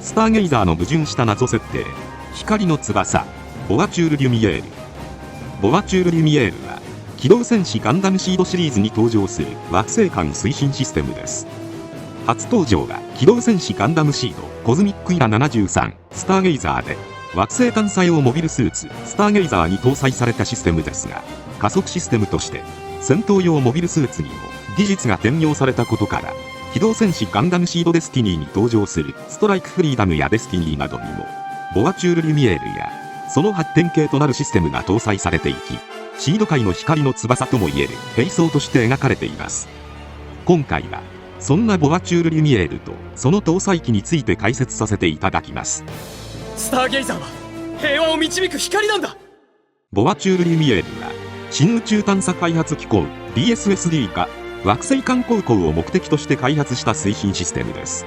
スターゲイザーの矛盾した謎設定、光の翼、ボアチュール・リュミエール。ボアチュール・リュミエールは、機動戦士ガンダムシードシリーズに登場する惑星間推進システムです。初登場は機動戦士ガンダムシードコズミックイラ73スターゲイザーで、惑星探査用モビルスーツスターゲイザーに搭載されたシステムですが、加速システムとして戦闘用モビルスーツにも技術が転用されたことから、機動戦士ガンダムシードデスティニーに登場するストライクフリーダムやデスティニーなどにもボアチュール・リュミエールやその発展系となるシステムが搭載されていき、シード界の光の翼ともいえる兵装として描かれています。今回はそんなボアチュール・リュミエールとその搭載機について解説させていただきます。スターゲイザーは平和を導く光なんだ。ボアチュール・リュミエールは新宇宙探査開発機構 DSSD が惑星間航行を目的として開発した推進システムです。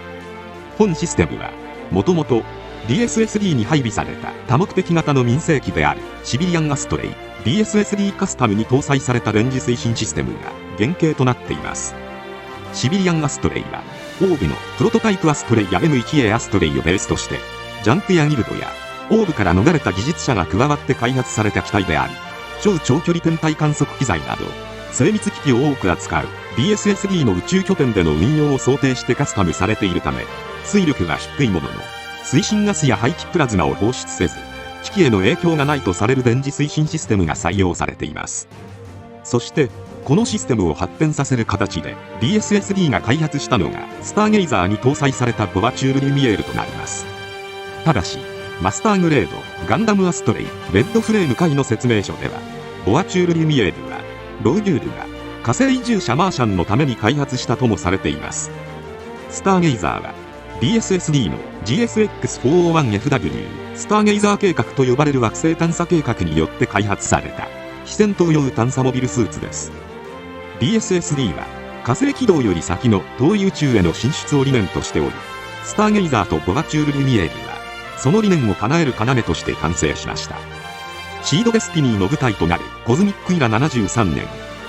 本システムはもともと DSSD に配備された多目的型の民生機であるシビリアン・アストレイ DSSD カスタムに搭載されたレンジ推進システムが原型となっています。シビリアン・アストレイはオーブのプロトタイプアストレイや M1A アストレイをベースとして、ジャンクやギルドやオーブから逃れた技術者が加わって開発された機体であり、超長距離天体観測機材など精密機器を多く扱う DSSD の宇宙拠点での運用を想定してカスタムされているため、推力が低いものの推進ガスや排気プラズマを放出せず、機器への影響がないとされる電磁推進システムが採用されています。そしてこのシステムを発展させる形で DSSD が開発したのがスターゲイザーに搭載されたボアチュール・リュミエールとなります。ただしマスターグレードガンダムアストレイレッドフレーム回の説明書では、ボアチュール・リュミエールはローギュールが火星移住者マーシャンのために開発したともされています。スターゲイザーは DSSD の GSX401FW スターゲイザー計画と呼ばれる惑星探査計画によって開発された非戦闘用探査モビルスーツです。DSSD は火星軌道より先の遠い宇宙への進出を理念としており、スターゲイザーとボアチュール・リュミエールはその理念を叶える要として完成しました。シードデスティニーの舞台となるコズミックイラ73年、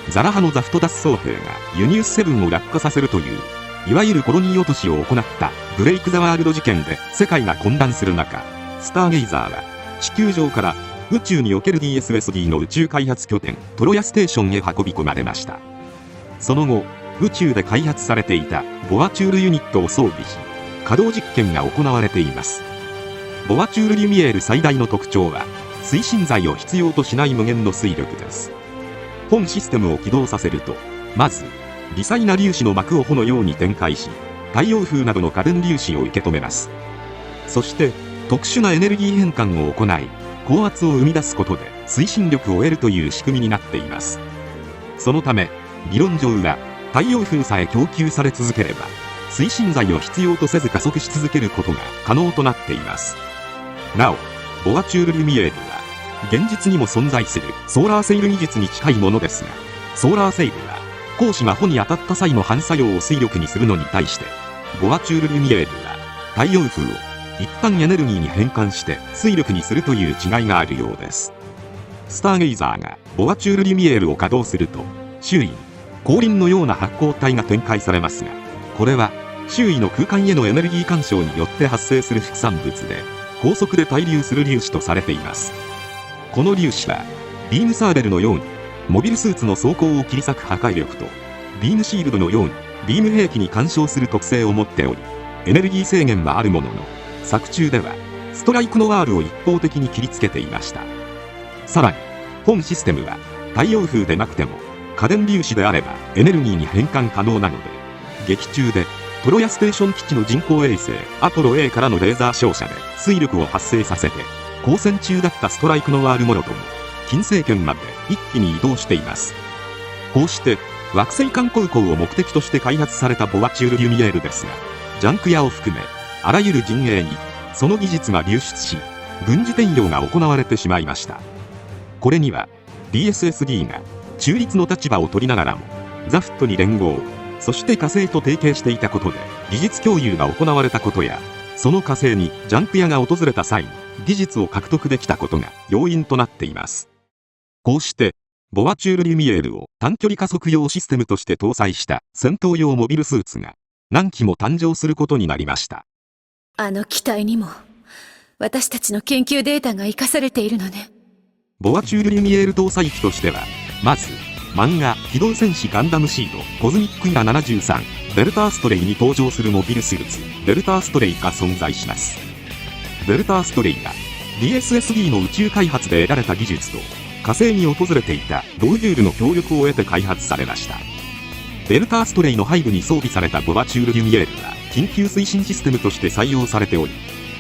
ザラハのザフト脱走兵がユニウス7を落下させるという、いわゆるコロニー落としを行ったブレイク・ザ・ワールド事件で世界が混乱する中、スターゲイザーは地球上から宇宙における DSSD の宇宙開発拠点トロヤステーションへ運び込まれました。その後、宇宙で開発されていたボアチュールユニットを装備し、稼働実験が行われています。ボアチュール・リュミエール最大の特徴は推進剤を必要としない無限の推力です。本システムを起動させると、まず微細な粒子の膜を帆のように展開し、太陽風などの可電粒子を受け止めます。そして特殊なエネルギー変換を行い、高圧を生み出すことで推進力を得るという仕組みになっています。そのため理論上は太陽風さえ供給され続ければ、推進剤を必要とせず加速し続けることが可能となっています。なお、ボアチュール・リュミエールは現実にも存在するソーラーセイル技術に近いものですが、ソーラーセイルは光子が帆に当たった際の反作用を推力にするのに対して、ボアチュール・リュミエールは太陽風を一旦エネルギーに変換して推力にするという違いがあるようです。スターゲイザーがボアチュール・リュミエールを稼働すると、周囲に後輪のような発光体が展開されますが、これは周囲の空間へのエネルギー干渉によって発生する副産物で、高速で対流する粒子とされています。この粒子はビームサーベルのようにモビルスーツの装甲を切り裂く破壊力と、ビームシールドのようにビーム兵器に干渉する特性を持っており、エネルギー制限はあるものの、作中ではストライクノワールを一方的に切りつけていました。さらに本システムは太陽風でなくても可電粒子であればエネルギーに変換可能なので、劇中でトロヤステーション基地の人工衛星アポロ A からのレーザー照射で推力を発生させて、交戦中だったストライクノワールもろとも金星圏まで一気に移動しています。こうして惑星間航行を目的として開発されたボアチュール・リュミエールですが、ジャンク屋を含めあらゆる陣営にその技術が流出し、軍事転用が行われてしまいました。これには DSSD が中立の立場を取りながらもザフットに連合、そして火星と提携していたことで技術共有が行われたことや、その火星にジャンク屋が訪れた際に技術を獲得できたことが要因となっています。こうしてボアチュール・リュミエールを短距離加速用システムとして搭載した戦闘用モビルスーツが何機も誕生することになりました。あの機体にも私たちの研究データが生かされているのね。ボアチュール・リュミエール搭載機としては、まず漫画「機動戦士ガンダムシードコズミックイラ73デルターストレイ」に登場するモビルスーツデルターストレイが存在します。デルターストレイが DSSD の宇宙開発で得られた技術と火星に訪れていたローユールの協力を得て開発されました。デルターストレイの背部に装備されたボアチュール・リュミエールは緊急推進システムとして採用されており、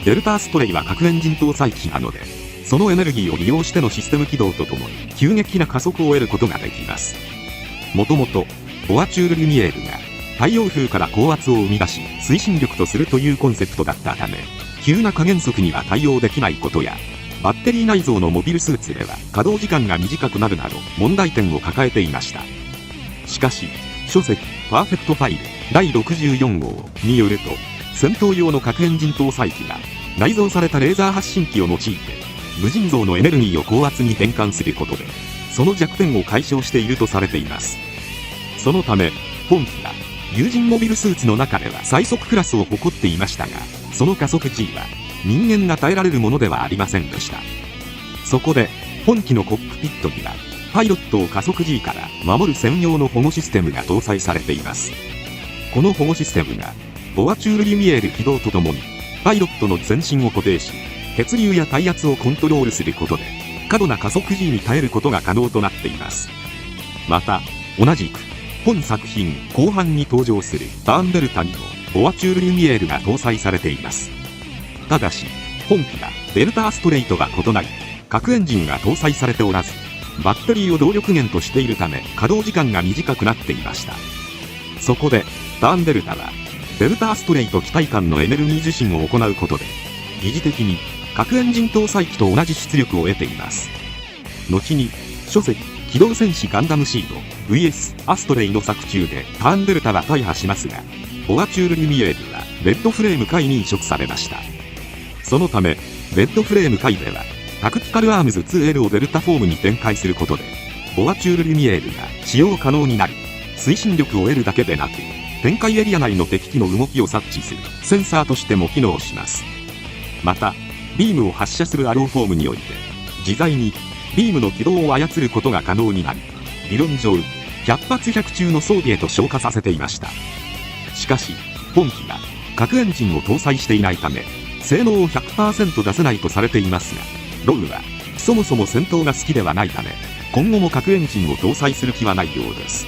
デルターストレイは核エンジン搭載機なので、そのエネルギーを利用してのシステム起動とともに急激な加速を得ることができます。もともとボアチュール・リュミエールが太陽風から高圧を生み出し推進力とするというコンセプトだったため、急な加減速には対応できないことや、バッテリー内蔵のモビルスーツでは稼働時間が短くなるなど問題点を抱えていました。しかし書籍パーフェクトファイル第64号によると、戦闘用の核エンジン搭載機が内蔵されたレーザー発信機を用いて無尽蔵のエネルギーを高圧に変換することでその弱点を解消しているとされています。そのため本機が有人モビルスーツの中では最速クラスを誇っていましたが、その加速 G は人間が耐えられるものではありませんでした。そこで本機のコックピットにはパイロットを加速 G から守る専用の保護システムが搭載されています。この保護システムがボアチュール・リュミエール起動とともにパイロットの全身を固定し、血流や体圧をコントロールすることで過度な加速 G に耐えることが可能となっています。また同じく本作品後半に登場するターンデルタにもボアチュール・リュミエールが搭載されています。ただし本機がデルターストレイとは異なり核エンジンが搭載されておらず、バッテリーを動力源としているため稼働時間が短くなっていました。そこでターンデルタはデルターストレイと機体間のエネルギー受信を行うことで疑似的に核エンジン搭載機と同じ出力を得ています。後に書籍機動戦士ガンダムシード VS アストレイの作中でターンデルタは大破しますが、ボアチュール・リュミエールはレッドフレーム界に移植されました。そのためレッドフレーム界ではタクティカルアームズ 2L をデルタフォームに展開することでボアチュール・リュミエールが使用可能になり、推進力を得るだけでなく展開エリア内の敵機の動きを察知するセンサーとしても機能します。またビームを発射するアローフォームにおいて自在にビームの軌道を操ることが可能になり、理論上100発100中の装備へと昇華させていました。しかし本機が核エンジンを搭載していないため性能を 100% 出せないとされていますが、ログはそもそも戦闘が好きではないため今後も核エンジンを搭載する気はないようです。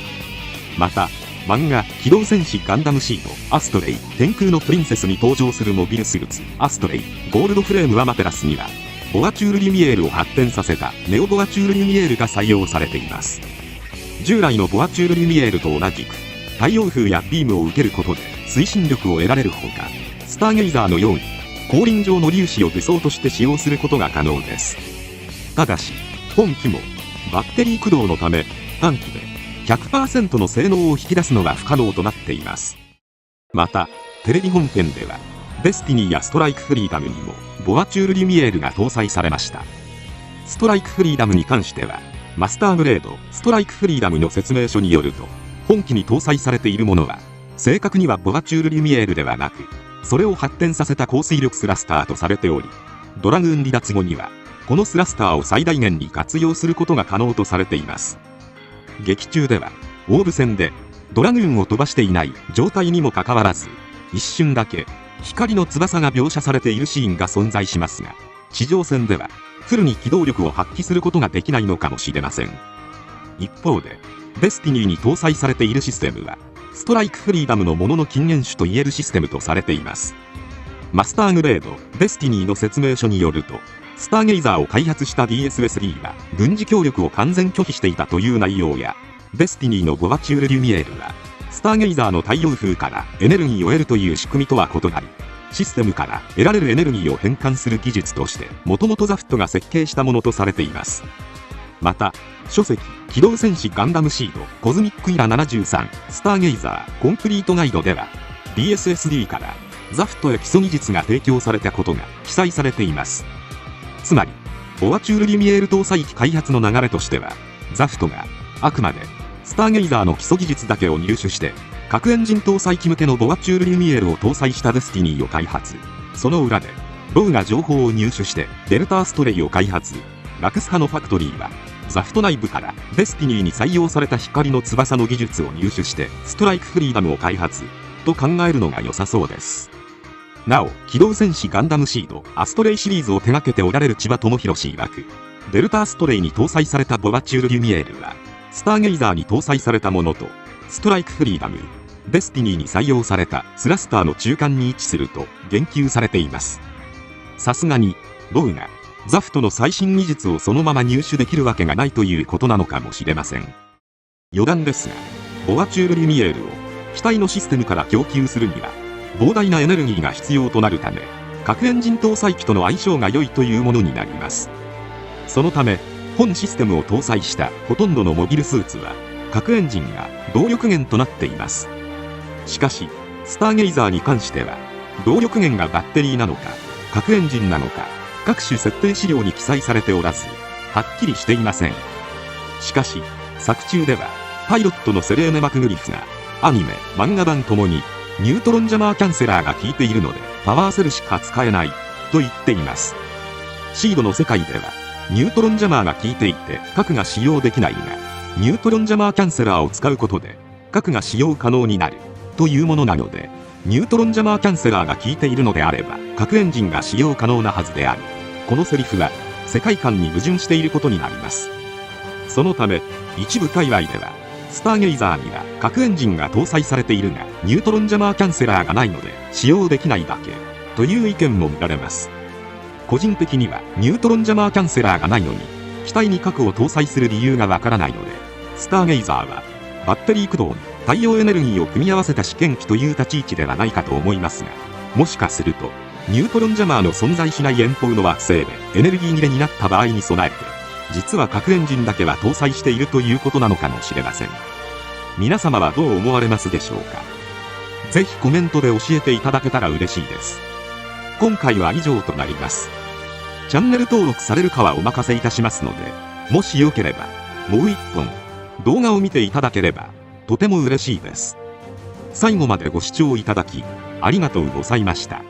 また漫画「機動戦士ガンダムシードアストレイ天空のプリンセス」に登場するモビルスーツアストレイゴールドフレームアマテラスにはボアチュール・リュミエールを発展させたネオボアチュール・リュミエールが採用されています。従来のボアチュール・リュミエールと同じく太陽風やビームを受けることで推進力を得られるほか、スターゲイザーのように後輪状の粒子を武装として使用することが可能です。ただし本機もバッテリー駆動のため短期で 100% の性能を引き出すのが不可能となっています。またテレビ本編ではデスティニーやストライクフリーダムにもボアチュール・リュミエールが搭載されました。ストライクフリーダムに関してはマスターグレードストライクフリーダムの説明書によると、本機に搭載されているものは正確にはボアチュール・リュミエールではなく、それを発展させた高水力スラスターとされており、ドラグーン離脱後にはこのスラスターを最大限に活用することが可能とされています。劇中ではオーブ戦でドラグーンを飛ばしていない状態にもかかわらず一瞬だけ光の翼が描写されているシーンが存在しますが、地上戦ではフルに機動力を発揮することができないのかもしれません。一方でデスティニーに搭載されているシステムはストライクフリーダムのものの近縁種といえるシステムとされています。マスターグレードデスティニーの説明書によると、スターゲイザーを開発した DSSD は軍事協力を完全拒否していたという内容や、デスティニーのボアチュール・リュミエールはスターゲイザーの太陽風からエネルギーを得るという仕組みとは異なり、システムから得られるエネルギーを変換する技術としてもともとザフトが設計したものとされています。また書籍機動戦士ガンダムシードコズミックイラ73スターゲイザーコンプリートガイドでは DSSD からザフトへ基礎技術が提供されたことが記載されています。つまりボアチュール・リュミエール搭載機開発の流れとしては、ザフトがあくまでスターゲイザーの基礎技術だけを入手して核エンジン搭載機向けのボアチュール・リュミエールを搭載したデスティニーを開発、その裏で、ロウが情報を入手してデルターストレイを開発。ラクス派のファクトリーは、ザフト内部からデスティニーに採用された光の翼の技術を入手してストライクフリーダムを開発、と考えるのが良さそうです。なお、機動戦士ガンダムシード、アストレイシリーズを手掛けておられる千葉智博氏曰く、デルターストレイに搭載されたボバチュール・リュミエールは、スターゲイザーに搭載されたものと、ストライクフリーダム、デスティニーに採用されたスラスターの中間に位置すると言及されています。さすがに、ロウが、ザフトの最新技術をそのまま入手できるわけがないということなのかもしれません。余談ですが、ボバチュール・リュミエールを機体のシステムから供給するには、膨大なエネルギーが必要となるため、核エンジン搭載機との相性が良いというものになります。そのため、本システムを搭載したほとんどのモビルスーツは、核エンジンが動力源となっています。しかし、スターゲイザーに関しては、動力源がバッテリーなのか、核エンジンなのか、各種設定資料に記載されておらず、はっきりしていません。しかし、作中では、パイロットのセレーネ・マクグリフが、アニメ、漫画版ともに、ニュートロンジャマーキャンセラーが効いているので、パワーセルしか使えない、と言っています。シードの世界では、ニュートロンジャマーが効いていて、核が使用できないが、ニュートロンジャマーキャンセラーを使うことで、核が使用可能になる、というものなので、ニュートロンジャマーキャンセラーが効いているのであれば、核エンジンが使用可能なはずである。このセリフは、世界観に矛盾していることになります。そのため、一部界隈では、スターゲイザーには核エンジンが搭載されているが、ニュートロンジャマーキャンセラーがないので、使用できないだけ、という意見も見られます。個人的には、ニュートロンジャマーキャンセラーがないのに、機体に核を搭載する理由がわからないので、スターゲイザーは、バッテリー駆動に太陽エネルギーを組み合わせた試験機という立ち位置ではないかと思いますが、もしかすると、ニュートロンジャマーの存在しない遠方の惑星でエネルギー切れになった場合に備えて、実は核エンジンだけは搭載しているということなのかもしれません。皆様はどう思われますでしょうか。ぜひコメントで教えていただけたら嬉しいです。今回は以上となります。チャンネル登録されるかはお任せいたしますので、もしよければ、もう一本、動画を見ていただければ、とても嬉しいです。最後までご視聴いただき、ありがとうございました。